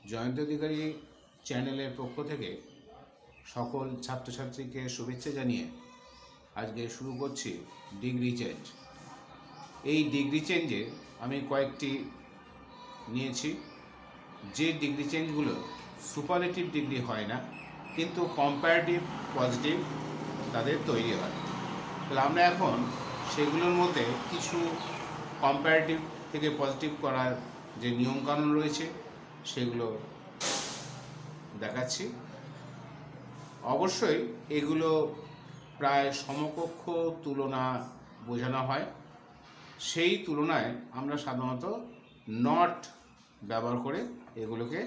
জয়ন্ত অধিকারী চ্যানেলের পক্ষ থেকে সকল ছাত্রছাত্রীকে শুভেচ্ছা জানিয়ে আজকে শুরু করছি ডিগ্রি চেঞ্জ। এই ডিগ্রি চেঞ্জে আমি কয়েকটি নিয়েছি, যে ডিগ্রি চেঞ্জগুলো সুপারলেটিভ ডিগ্রি হয় না, কিন্তু কম্পারেটিভ পজিটিভ তাদের তৈরি হয়। তাহলে আমরা এখন সেগুলোর মধ্যে কিছু কম্পারেটিভ থেকে পজিটিভ করার যে নিয়মকানুন রয়েছে সেগুলো দেখাচ্ছি। অবশ্যই এগুলো প্রায় সমকক্ষ তুলনা বোঝানো হয়, সেই তুলনায় আমরা সাধারণত নট ব্যবহার করে এগুলোকে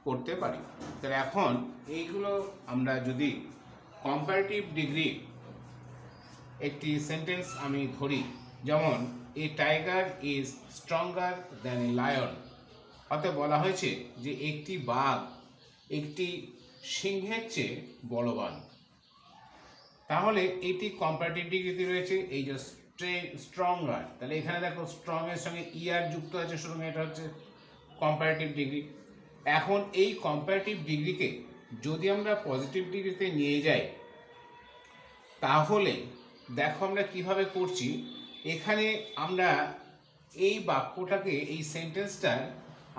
করতে পারি। তাহলে এখন এইগুলো আমরা যদি কম্পারেটিভ ডিগ্রি একটি সেন্টেন্স আমি ধরি, যেমন a tiger is stronger than a lion, অর্থাৎ বলা হয়েছে যে একটি বাঘ একটি সিংহের চেয়ে বলবান। তাহলে এটি কম্পারেটিভ ডিগ্রিতে রয়েছে। এই যে স্ট্রঙ্গার, তাহলে এখানে দেখো স্ট্রং এর সঙ্গে ইয়ার যুক্ত আছে, সুতরাং এটা হচ্ছে কম্পারেটিভ ডিগ্রি। এখন এই কম্পারেটিভ ডিগ্রিকে যদি আমরা পজিটিভ ডিগ্রিতে নিয়ে যাই, তাহলে দেখো আমরা কিভাবে করছি। এখানে আমরা এই বাক্যটাকে, এই সেন্টেন্সটা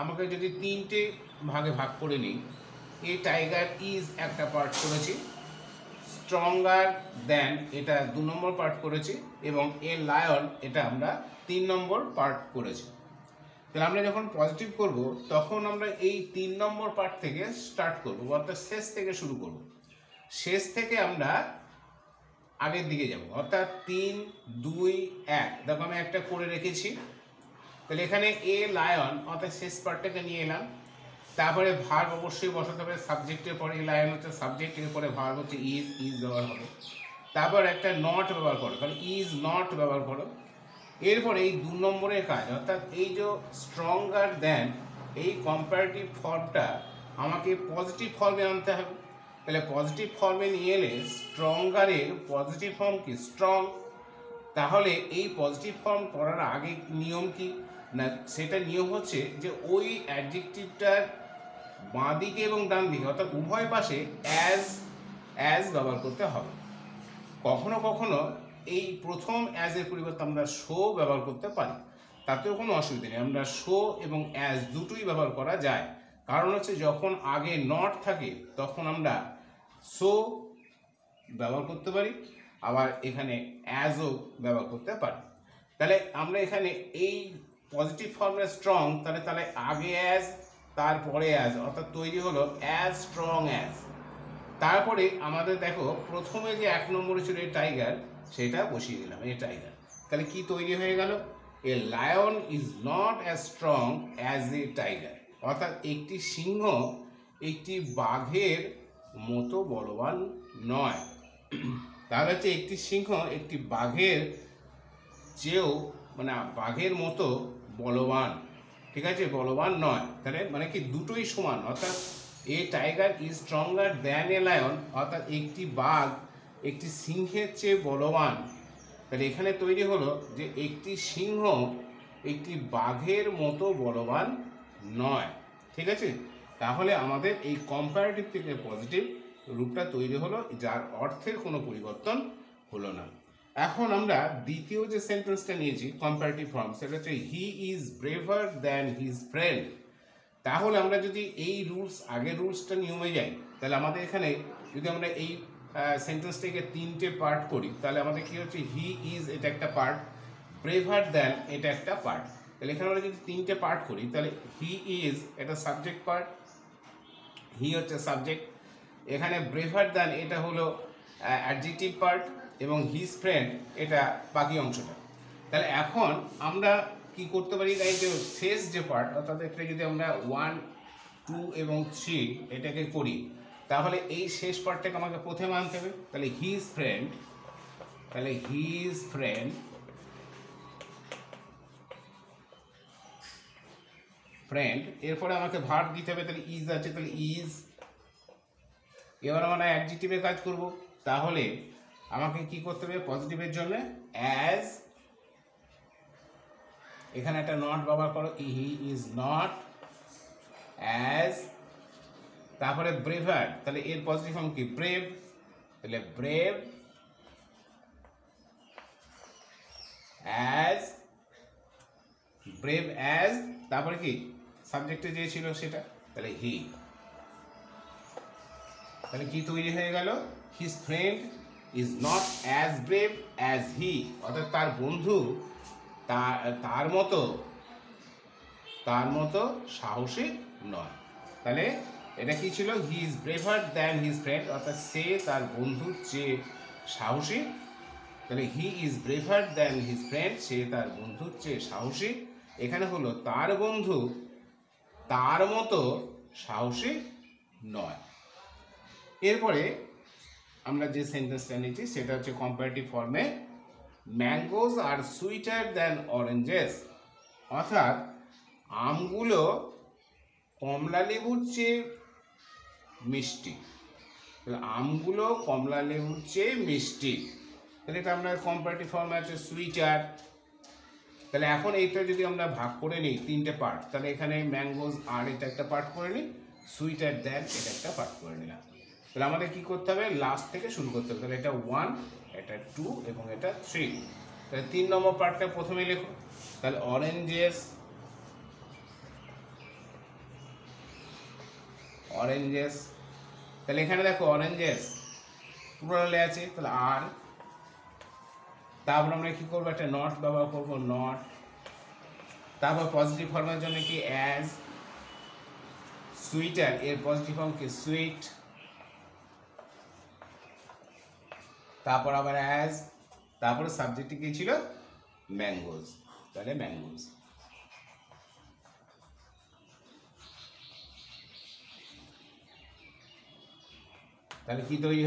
আমাকে যদি তিনটে ভাগে ভাগ করে নিই, এ টাইগার ইজ একটা পার্ট করেছি, স্ট্রঙ্গার দ্যান এটা 2 নম্বর পার্ট করেছি, এবং এ লায়ন এটা আমরা 3 নম্বর পার্ট করেছি। তাহলে আমরা যখন পজিটিভ করব তখন আমরা এই 3 নম্বর পার্ট থেকে স্টার্ট করব, অর্থাৎ শেষ থেকে শুরু করব। শেষ থেকে আমরা আগের দিকে যাব, অর্থাৎ 3, 2, 1। দেখো আমি একটা করে রেখেছি। তাহলে এখানে এ লায়ন অর্থাৎ শেষ পার্টটাকে নিয়ে এলাম, তারপরে ভার্ব অবশ্যই বসাতে হবে সাবজেক্টের পরে। লায়ন হচ্ছে সাবজেক্টের পরে, ভার্ব হচ্ছে ইজ ব্যবহার হবে। তারপর একটা নট ব্যবহার করো, তাহলে ইজ নট ব্যবহার করো। এরপরে এই 2 নম্বরের কাজ, অর্থাৎ এই যে স্ট্রঙ্গার দ্যান, এই কম্পারেটিভ ফর্মটা আমাকে পজিটিভ ফর্মে আনতে হবে। তাহলে পজিটিভ ফর্মে নিয়ে এলে স্ট্রঙ্গারের পজিটিভ ফর্ম কি? স্ট্রং। তাহলে এই পজিটিভ ফর্ম করার আগে নিয়ম কি না, সেটা নিয়ম হচ্ছে যে ওই অ্যাডজেক্টিভটার বাঁ দিকে এবং ডান দিকে অর্থাৎ উভয় পাশে অ্যাজ ব্যবহার করতে হবে। কখনো কখনো এই প্রথম অ্যাজ এর পরিবর্তে আমরা শো ব্যবহার করতে পারি, তাতেও কোনো অসুবিধা নেই। আমরা শো এবং অ্যাজ দুটোই ব্যবহার করা যায়। কারণ হচ্ছে যখন আগে নট থাকে তখন আমরা শো ব্যবহার করতে পারি, আবার এখানে অ্যাজও ব্যবহার করতে পারি। তাহলে আমরা এখানে এই পজিটিভ ফর্মে স্ট্রং, তাহলে আগে অ্যাজ তারপরে অ্যাজ, অর্থাৎ তৈরি হলো অ্যাজ স্ট্রং অ্যাজ। তারপরে আমাদের দেখো প্রথমে যে 1 নম্বরে ছিল এই টাইগার, সেটা বসিয়ে দিলাম, এই টাইগার। তাহলে কি তৈরি হয়ে গেল? A lion is not as strong as a tiger, অর্থাৎ একটি সিংহ একটি বাঘের মতো বলবান নয়। তাহলে হচ্ছে একটি সিংহ একটি বাঘের চেয়েও, মানে বাঘের মতো বলবান, ঠিক আছে, বলবান নয়। তাহলে মানে কি দুটোই সমান, অর্থাৎ a tiger is stronger than a lion, অর্থাৎ একটি বাঘ একটি সিংহের চেয়ে বলবান। তাহলে এখানে তৈরি হলো যে একটি সিংহ একটি বাঘের মতো বলবান নয়, ঠিক আছে। তাহলে আমাদের এই কম্পারেটিভ থেকে পজিটিভ রূপটা তৈরি হলো, যার অর্থের কোনো পরিবর্তন হলো না। এখন আমরা দ্বিতীয় যে সেন্টেন্সটা নিয়েছি কম্পারেটিভ ফর্ম, সেটা হচ্ছে হি is braver than his friend. তাহলে আমরা যদি এই রুলস, আগের রুলসটা নিয়মে যাই, তাহলে আমাদের এখানে যদি আমরা এই সেন্টেন্সটাকে 3টে পার্ট করি, তাহলে আমাদের কি হচ্ছে, হি ইজ এটা একটা পার্ট, ব্রেভার দ্যান এটা একটা পার্ট। তাহলে এখানে আমরা যদি 3টে পার্ট করি, তাহলে হি ইজ এটা সাবজেক্ট পার্ট, হি হচ্ছে সাবজেক্ট, এখানে ব্রেভার দ্যান এটা হলো অ্যাডজেক্টিভ পার্ট, এবং হিজ ফ্রেন্ড এটা বাকি অংশটা। তাহলে এখন আমরা কি করতে পারি, এই যে শেষ যে পার্ট, অর্থাৎ এটা যদি আমরা 1, 2 এবং 3 এটাকে করি, তাহলে এই শেষ পার্টটাকে আমাকে প্রথমে আনতে হবে। তাহলে হিজ ফ্রেন্ড, তাহলে হিজ ফ্রেন্ড, এরপরে আমাকে ভার্ব দিতে হবে, তাহলে ইজ আছে, তাহলে ইজ। এবার আমরা অ্যাডজেক্টিভে কাজ করব, তাহলে আমাকে কি করতে হবে পজিটিভের জন্য? অ্যাজ, এখানে একটা নট ব্যবহার করো, হি ইজ নট অ্যাজ, তারপরে ব্রেভার, তাহলে এর পজিটিভ ফর্ম কি ব্রেভ, তাহলে ব্রেভ অ্যাজ, ব্রেভ অ্যাজ, তারপরে কি সাবজেক্টে যে ছিল সেটা, তাহলে হি, তাহলে কি তৈরি হয়ে গেল, his friend is not as brave as he, অর্থাৎ তার বন্ধু তার মতো সাহসী নয়। তাহলে এটা কি ছিল, he is braver than his friend, অর্থাৎ সে তার বন্ধুর চেয়ে সাহসী। তাহলে he is braver than his friend, সে তার বন্ধুর চেয়ে সাহসী। এখানে হলো তার বন্ধু তার মতো সাহসী নয়। এরপরে আমরা যে সেন্টেন্সটা নিচ্ছি সেটা হচ্ছে কম্পারেটিভ ফর্মে, ম্যাঙ্গোজ আর সুইটার দ্যান অরেঞ্জেস, অর্থাৎ আমগুলো কমলা লেবুর চেয়ে মিষ্টি, আমগুলো কমলা লেবুর চেয়ে মিষ্টি, তাহলে এটা আপনার কম্পারেটিভ ফর্মে আছে সুইটার। তাহলে এখন এইটা যদি আমরা ভাগ করে নিই তিনটে পার্ট, তাহলে এখানে ম্যাঙ্গোজ আর এটা একটা পার্ট করে নিই, সুইটার দ্যান এটা একটা পার্ট করে নিলাম। তাহলে আমাদের কি করতে হবে, লাস্ট থেকে শুরু করতে হবে। তাহলে এটা 1, এটা 2 এবং এটা 3। তাহলে 3 নম্বর পার্টটা প্রথমে লেখো, তাহলে অরেঞ্জেস, অরেঞ্জেস, তাহলে এখানে দেখো অরেঞ্জেস প্লুরালে আছে, তাহলে আর, তারপর আমরা কি করবো, একটা নট ব্যবহার করবো, নট, তারপর পজিটিভ ফর্মের জন্য কি অ্যাজ, সুইটার এর পজিটিভ ফর্ম কি সুইট, তারপর আবার অ্যাজ, তারপরে সাবজেক্টে কি ছিল ম্যাঙ্গোজ, তাহলে ম্যাঙ্গোজ। তাহলে কি তৈরি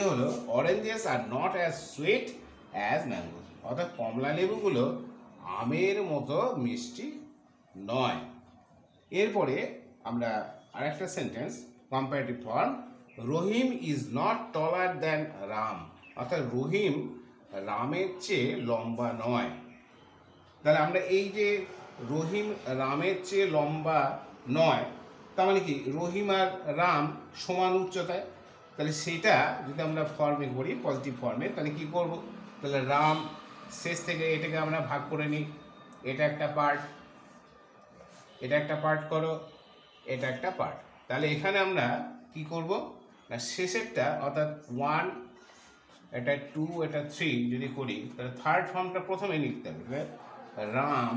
হলো, oranges are not as sweet as mangoes, অর্থাৎ কমলা লেবুগুলো আমের মতো মিষ্টি নয়। এরপরে আমরা আরেকটা sentence, comparative form, Rahim is not taller than Ram, অর্থাৎ রহিম রামের চেয়ে লম্বা নয়। তাহলে আমরা এই যে রহিম রামের চেয়ে লম্বা নয়, তার মানে কি রহিম আর রাম সমান উচ্চতায়, তাহলে সেটা যদি আমরা ফর্মে করি পজিটিভ ফর্মে, তাহলে কি করব, তাহলে রাম শেষ থেকে এটাকে আমরা ভাগ করে নিই, এটা একটা পার্ট, এটা একটা পার্ট করো, এটা একটা পার্ট। তাহলে এখানে আমরা কি করব না, শেষেরটা অর্থাৎ 1, এটা 2, এটা 3 যদি করি, তাহলে থার্ড ফর্মটা প্রথমে লিখতে হবে, রাম,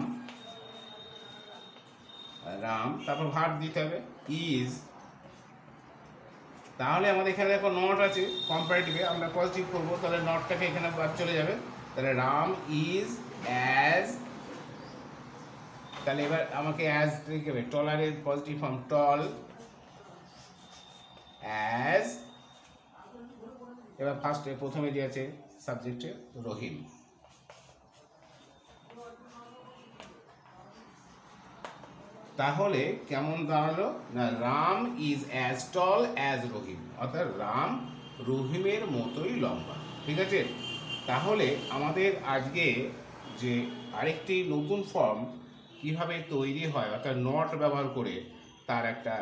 তারপর ভার্ব দিতে হবে ইজ, তাহলে আমাদের এখানে দেখো নট আছে কম্পারেটিভে, আমরা পজিটিভ করবো, তাহলে নটটাকে এখানে বাদ চলে যাবে, তাহলে রাম ইজ অ্যাজ, তাহলে এবার আমাকে অ্যাজ লিখতে হবে, টলারের পজিটিভ ফর্ম টল, অ্যাজ, এবার ফার্স্টে প্রথমে যে আছে সাবজেক্টে রহিম। তাহলে কেমন দাঁড়ালো না, Ram is as tall as Rahim, অর্থাৎ রাম রহিমের মতোই লম্বা। ঠিক আছে, তাহলে আমাদের আজকে যে আরেকটি নতুন ফর্ম কিভাবে তৈরি হয়, অর্থাৎ নট ব্যবহার করে তার একটা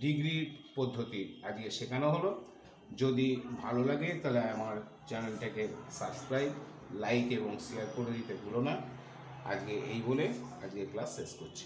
ডিগ্রি পদ্ধতি আজকে শেখানো হলো। যদি ভালো লাগে তাহলে আমার চ্যানেলটাকে সাবস্ক্রাইব, লাইক এবং শেয়ার করে দিতে ভুলো না। আজকে এই বলে আজকে ক্লাস শেষ করছি।